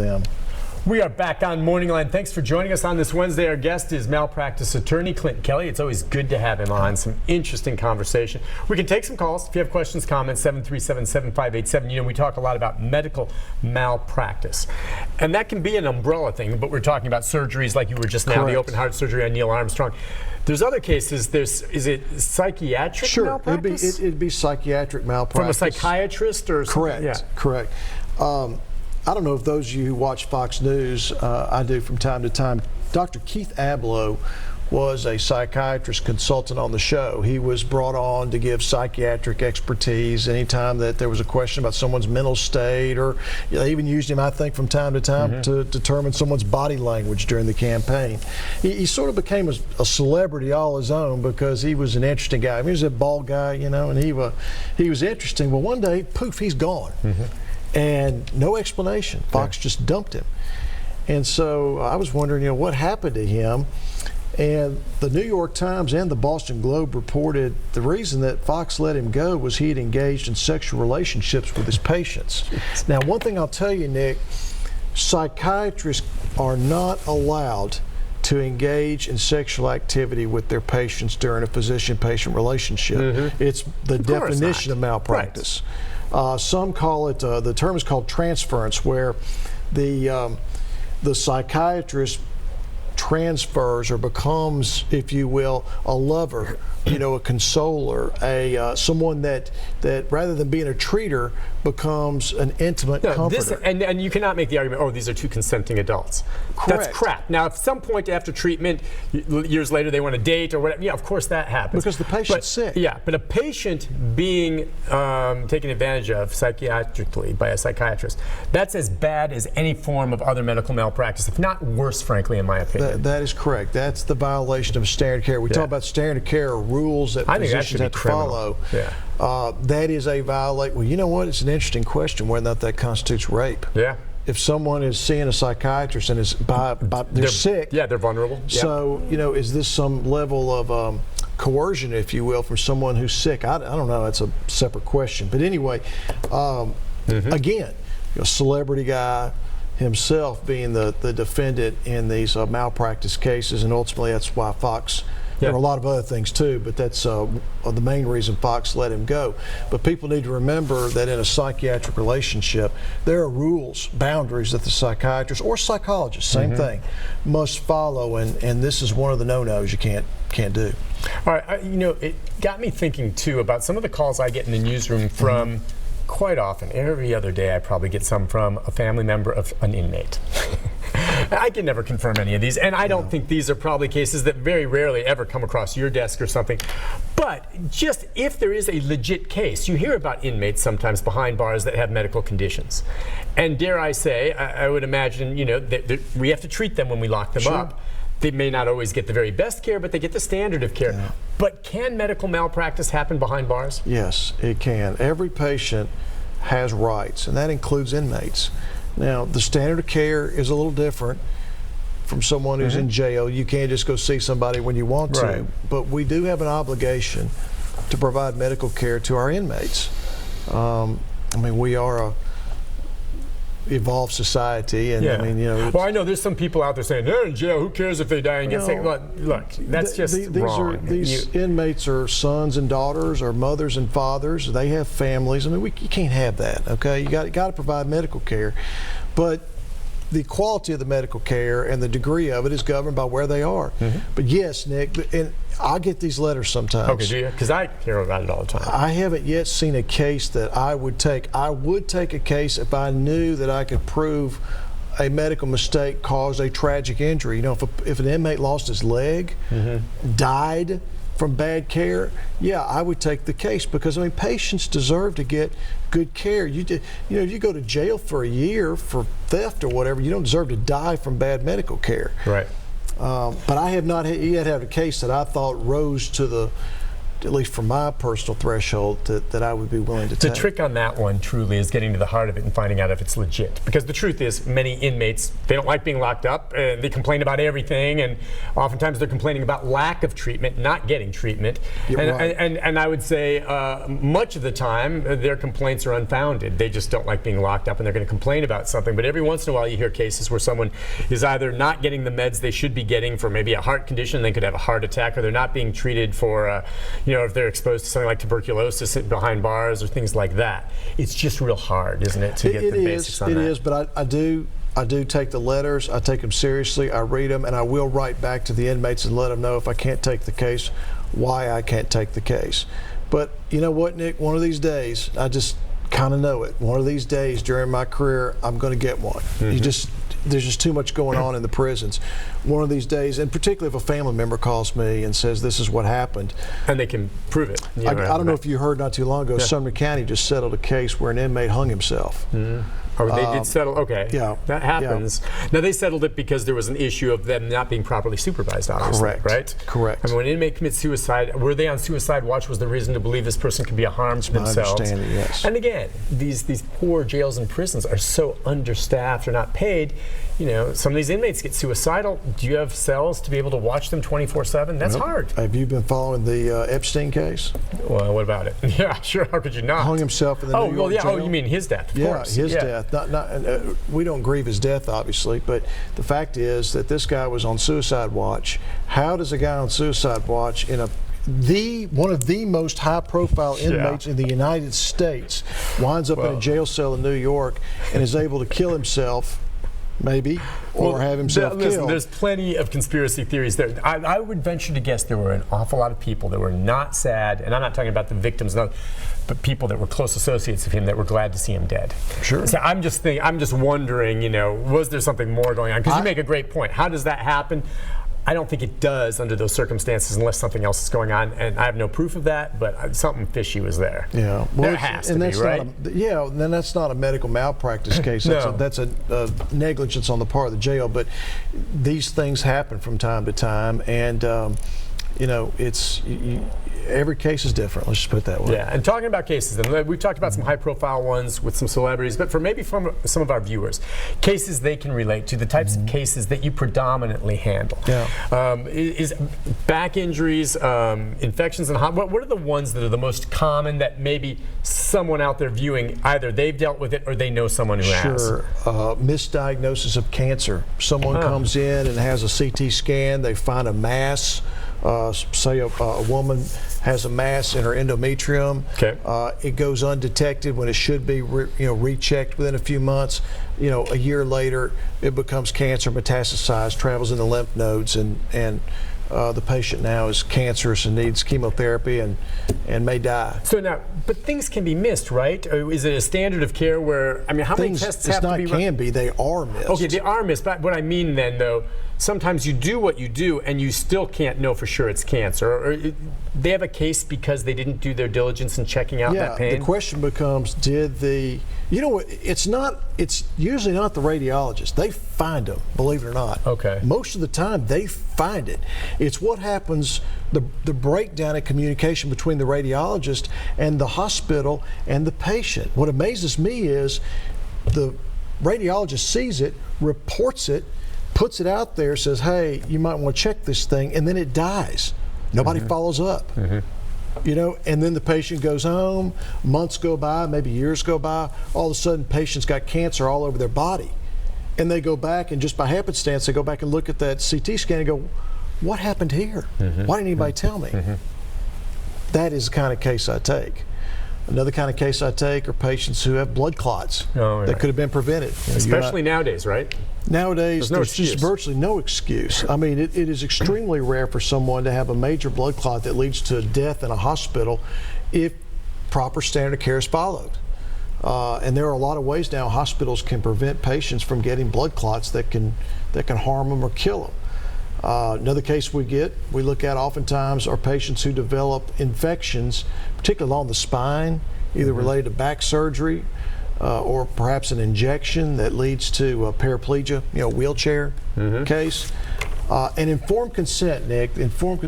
them. We are back on Morning Line. Thanks for joining us on this Wednesday. Our guest is malpractice attorney Clint Kelly. It's always good to have him on. Some interesting conversation. We can take some calls. If you have questions, comments, 737-7587. You know, we talk a lot about medical malpractice. And that can be an umbrella thing, but we're talking about surgeries like you were just now, Correct. the open heart surgery on Neil Armstrong. There's other cases. Is it psychiatric malpractice? It'd be psychiatric malpractice. From a psychiatrist or something? Correct, Yeah. correct. I don't know if those of you who watch Fox News, I do from time to time. Dr. Keith Abloh was a psychiatrist consultant on the show. He was brought on to give psychiatric expertise anytime that there was a question about someone's mental state, or they even used him, I think, from time to time to determine someone's body language during the campaign. He sort of became a celebrity all his own because he was an interesting guy. I mean, he was a bald guy, you know, and he was interesting. Well, one day, poof, he's gone. And no explanation. Fox just dumped him. And so I was wondering, you know, what happened to him? And the New York Times and the Boston Globe reported the reason that Fox let him go was he had engaged in sexual relationships with his patients. Now, one thing I'll tell you, Nick, psychiatrists are not allowed to engage in sexual activity with their patients during a physician-patient relationship. It's the definition of malpractice. Right. Some call it, the term is called transference, where the psychiatrist transfers or becomes, if you will, a lover, you know, a consoler, someone that rather than being a treater becomes an intimate comforter. And you cannot make the argument, oh, these are two consenting adults. Correct. That's crap. Now, at some point after treatment, years later, they want to date or whatever, yeah, of course that happens. Because the patient's sick. Yeah, but a patient being taken advantage of psychiatrically by a psychiatrist, that's as bad as any form of other medical malpractice, if not worse, frankly, in my opinion. That is correct. That's the violation of standard of care. We talk about standard of care or rules that physicians have to follow. Yeah. That is a violation. Well, you know what? It's an interesting question whether or not that constitutes rape. Yeah. If someone is seeing a psychiatrist and is they're sick. Yeah, they're vulnerable. So, you know, is this some level of coercion, if you will, from someone who's sick? I don't know. That's a separate question. But anyway, again, a celebrity guy himself being the defendant in these malpractice cases, and ultimately that's why Fox. There are a lot of other things too, but that's the main reason Fox let him go. But people need to remember that in a psychiatric relationship, there are rules, boundaries that the psychiatrist or psychologist, same thing, must follow, and this is one of the no-nos you can't do. All right, you know, it got me thinking too about some of the calls I get in the newsroom from quite often. Every other day I probably get some from a family member of an inmate. I can never confirm any of these, and I don't think these are probably cases that very rarely ever come across your desk or something. But just if there is a legit case, you hear about inmates sometimes behind bars that have medical conditions. And dare I say, I would imagine, you know, we have to treat them when we lock them up. They may not always get the very best care, but they get the standard of care. Yeah. But can medical malpractice happen behind bars? Yes, it can. Every patient has rights, and that includes inmates. Now, the standard of care is a little different from someone who's in jail. You can't just go see somebody when you want to, but we do have an obligation to provide medical care to our inmates. I mean, we are a evolved society, and I mean, you know. Well, I know there's some people out there saying they're in jail. Who cares if they die and get sick? Look, that's just wrong. These inmates are sons and daughters, or mothers and fathers. They have families. I mean, you can't have that. Okay, you got to provide medical care, but the quality of the medical care and the degree of it is governed by where they are. But yes, Nick, and I get these letters sometimes. Okay, do you? Because I hear about it all the time. I haven't yet seen a case that I would take. I would take a case if I knew that I could prove a medical mistake caused a tragic injury. You know, if an inmate lost his leg, died from bad care, yeah, I would take the case, because I mean, patients deserve to get good care. You know, if you go to jail for a year for theft or whatever, you don't deserve to die from bad medical care. Right. But I have not yet had a case that I thought rose to the at least from my personal threshold, that I would be willing to take. The trick on that one truly is getting to the heart of it and finding out if it's legit. Because the truth is, many inmates, they don't like being locked up, they complain about everything, and oftentimes they're complaining about lack of treatment, not getting treatment. And I would say much of the time, their complaints are unfounded. They just don't like being locked up, and they're going to complain about something. But every once in a while, you hear cases where someone is either not getting the meds they should be getting for maybe a heart condition, they could have a heart attack, or they're not being treated for, if they're exposed to something like tuberculosis behind bars or things like that. It's just real hard, isn't it, to get the basics on that? It is, but I do take the letters. I take them seriously. I read them, and I will write back to the inmates and let them know if I can't take the case, why I can't take the case. But you know what, Nick? One of these days, I just kind of know it. One of these days during my career, I'm going to get one. There's just too much going on in the prisons. One of these days, and particularly if a family member calls me and says this is what happened, and they can prove it. I don't know if you heard not too long ago, Sumner County just settled a case where an inmate hung himself. Oh, they did settle. Okay, yeah, that happens. Yeah. Now they settled it because there was an issue of them not being properly supervised. Obviously, correct. Right? Correct. I mean, when an inmate commits suicide, were they on suicide watch? Was the reason to believe this person could be a harm to themselves? My understanding, yes. And again, these poor jails and prisons are so understaffed or not paid. Some of these inmates get suicidal. Do you have cells to be able to watch them 24/7? That's hard. Have you been following the Epstein case? Well, what about it? Yeah, sure. How could you not? Hung himself in the New York jail. Oh, you mean his death? Of course. His death. We don't grieve his death, obviously, but the fact is that this guy was on suicide watch. How does a guy on suicide watch in one of the most high-profile inmates in the United States winds up in a jail cell in New York and is able to kill himself? Maybe, or have himself killed. Listen, there's plenty of conspiracy theories there. I would venture to guess there were an awful lot of people that were not sad, and I'm not talking about the victims, but people that were close associates of him that were glad to see him dead. Sure. So I'm just wondering, was there something more going on? Because you make a great point. How does that happen? I don't think it does under those circumstances unless something else is going on, and I have no proof of that, but something fishy was there. Yeah, well, there has to be, right? Then that's not a medical malpractice case. That's a negligence on the part of the jail, but these things happen from time to time, and every case is different. Let's just put it that way. Yeah, and talking about cases, and we've talked about some high-profile ones with some celebrities, but from some of our viewers, cases they can relate to, the types of cases that you predominantly handle. Yeah. Is back injuries, infections, and what are the ones that are the most common that maybe someone out there viewing, either they've dealt with it or they know someone who has? Sure. Misdiagnosis of cancer. Someone comes in and has a CT scan, they find a mass. Say a woman has a mass in her endometrium. Okay. It goes undetected when it should be rechecked within a few months. A year later, it becomes cancer, metastasized, travels in the lymph nodes, and the patient now is cancerous and needs chemotherapy and may die. So now, but things can be missed, right? Or is it a standard of care where, how many tests have to be run? They are missed. Okay, they are missed. But what I mean then, though, sometimes you do what you do and you still can't know for sure it's cancer. Or they have a case because they didn't do their diligence in checking out that pain? The question becomes, it's usually not the radiologist. They find them, believe it or not. Okay. Most of the time, they find it. It's what happens, the breakdown in communication between the radiologist and the hospital and the patient. What amazes me is the radiologist sees it, reports it, puts it out there, says, hey, you might want to check this thing, and then it dies. Nobody follows up. And then the patient goes home, months go by, maybe years go by, all of a sudden patient's got cancer all over their body. And they go back, and just by happenstance, they go back and look at that CT scan and go, what happened here? Why didn't anybody tell me? That is the kind of case I take. Another kind of case I take are patients who have blood clots that could have been prevented. Especially nowadays, right? Nowadays, there's just virtually no excuse. I mean, it is extremely rare for someone to have a major blood clot that leads to death in a hospital if proper standard of care is followed. And there are a lot of ways now hospitals can prevent patients from getting blood clots that can harm them or kill them. Another case we look at oftentimes are patients who develop infections, particularly along the spine, either related to back surgery or perhaps an injection that leads to a paraplegia, wheelchair case. And informed consent, Nick,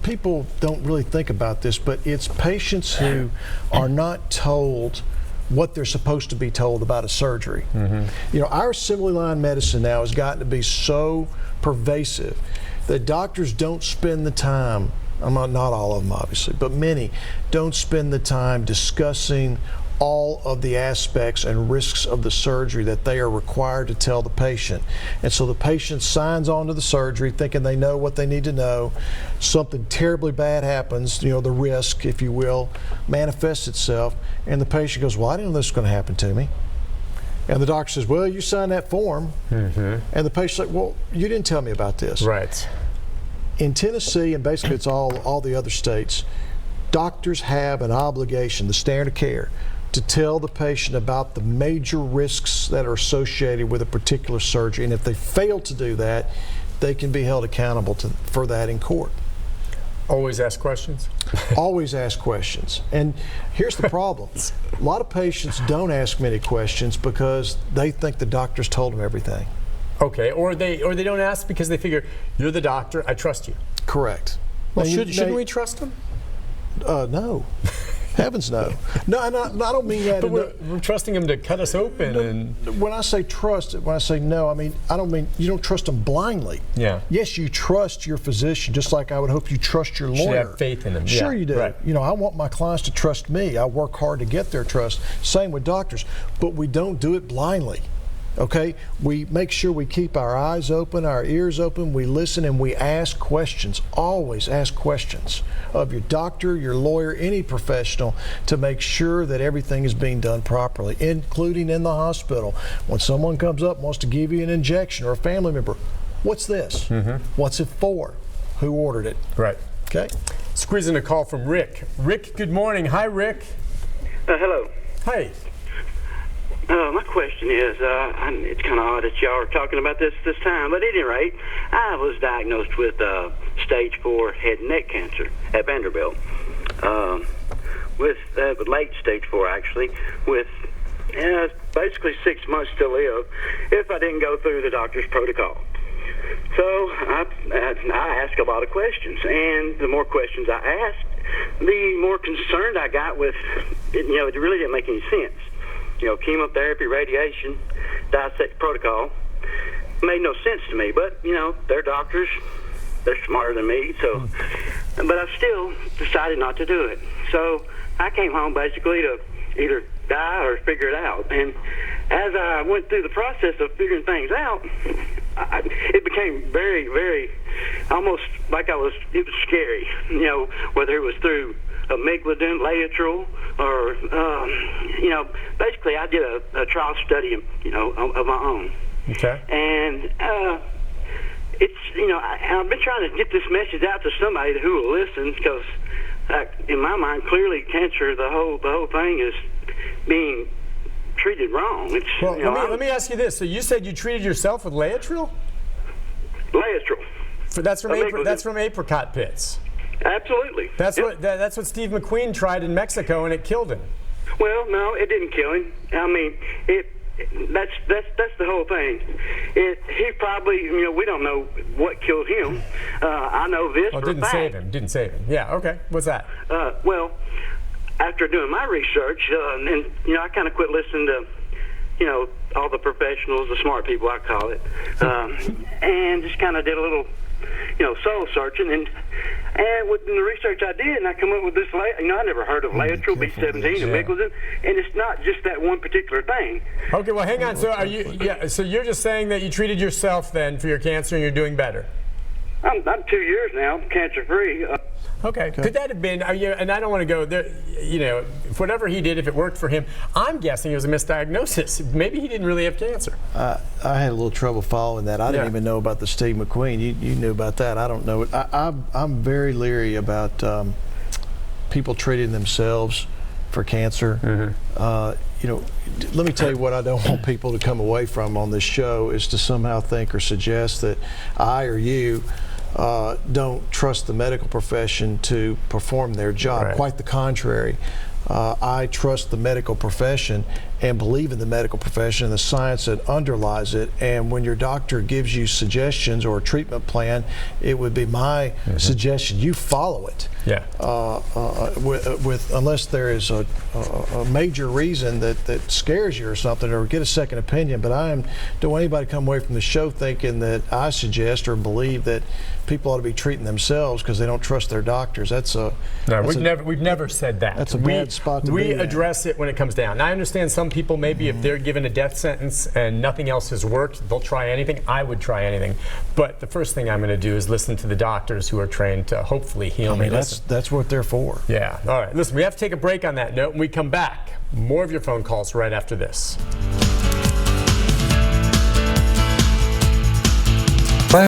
people don't really think about this, but it's patients who are not told what they're supposed to be told about a surgery. You know, our assembly line medicine now has gotten to be so pervasive that doctors don't spend the time, not all of them obviously, but many don't spend the time discussing all of the aspects and risks of the surgery that they are required to tell the patient. And so the patient signs on to the surgery thinking they know what they need to know. Something terribly bad happens, you know, the risk, if you will, manifests itself, and the patient goes, well, I didn't know this was going to happen to me. And the doctor says, well, you signed that form. And the patient's like, well, you didn't tell me about this. Right. In Tennessee, and basically it's all the other states, doctors have an obligation, the standard of care, to tell the patient about the major risks that are associated with a particular surgery. And if they fail to do that, they can be held accountable for that in court. Always ask questions? Always ask questions. And here's the problem. A lot of patients don't ask many questions because they think the doctor's told them everything. Okay, or they don't ask because they figure, you're the doctor, I trust you. Correct. Well, shouldn't we trust them? No. Heavens no. No, I don't mean that. But we're trusting them to cut us open. And when I say trust, when I say no, I don't mean you don't trust them blindly. Yeah. Yes, you trust your physician, just like I would hope you trust your lawyer. You have faith in them. Sure yeah, you do. Right. You know, I want my clients to trust me. I work hard to get their trust. Same with doctors. But we don't do it blindly. Okay, we make sure we keep our eyes open, our ears open, we listen, and we ask questions. Always ask questions of your doctor, your lawyer, any professional, to make sure that everything is being done properly, including in the hospital. When someone comes up and wants to give you an injection, or a family member, what's this? What's it for? Who ordered it? Right. Okay. Squeezing a call from Rick. Rick, good morning. Hi, Rick. Hello. Hey. My question is, it's kind of odd that y'all are talking about this time, but at any rate, I was diagnosed with stage 4 head and neck cancer at Vanderbilt, with late stage 4 actually, with basically 6 months to live if I didn't go through the doctor's protocol. So I asked a lot of questions, and the more questions I asked, the more concerned I got with, it really didn't make any sense. You know, chemotherapy, radiation, dissect protocol made no sense to me. But, you know, they're doctors. They're smarter than me. So, but I still decided not to do it. So I came home basically to either die or figure it out. And as I went through the process of figuring things out, it became very, very, almost like it was scary, you know, whether it was through amygdalin, lateral, or, basically I did a trial study, of my own. Okay. And I've been trying to get this message out to somebody who will listen, because in my mind, clearly cancer, the whole thing is being treated wrong. It's, well, let me ask you this. So you said you treated yourself with laetrile? Laetrile. That's from apricot pits. Absolutely. That's what Steve McQueen tried in Mexico, and it killed him. Well, no, it didn't kill him. I mean, that's the whole thing. He probably, we don't know what killed him. I know this for a fact. Didn't save him. Yeah. Okay. What's that? Well, after doing my research, and I kind of quit listening to, all the professionals, the smart people, I call it, and just kind of did a little, soul searching, and with the research I did, and I come up with this, I never heard of lateral, B17, amygdalin, and it's not just that one particular thing. Okay, well, hang on. So so you're just saying that you treated yourself then for your cancer, and you're doing better? I'm 2 years now, cancer-free. Okay. Could that have been, and I don't want to go there, whatever he did, if it worked for him, I'm guessing it was a misdiagnosis. Maybe he didn't really have cancer. I had a little trouble following that. I didn't even know about the Steve McQueen. You knew about that. I don't know. I'm very leery about people treating themselves for cancer. Let me tell you what I don't want people to come away from on this show is to somehow think or suggest that I or you don't trust the medical profession to perform their job. Right. Quite the contrary. I trust the medical profession, and believe in the medical profession and the science that underlies it. And when your doctor gives you suggestions or a treatment plan, it would be my suggestion you follow it. Yeah. With unless there is a major reason that scares you or something, or get a second opinion. But don't want anybody to come away from the show thinking that I suggest or believe that people ought to be treating themselves because they don't trust their doctors. We've never said that. That's a bad spot to be We in. address it when it comes down. Now, I understand some people, maybe if they're given a death sentence and nothing else has worked, they'll try anything. I would try anything. But the first thing I'm going to do is listen to the doctors who are trained to hopefully heal me. That's what they're for. Yeah. All right. Listen, we have to take a break on that note. When we come back, more of your phone calls right after this.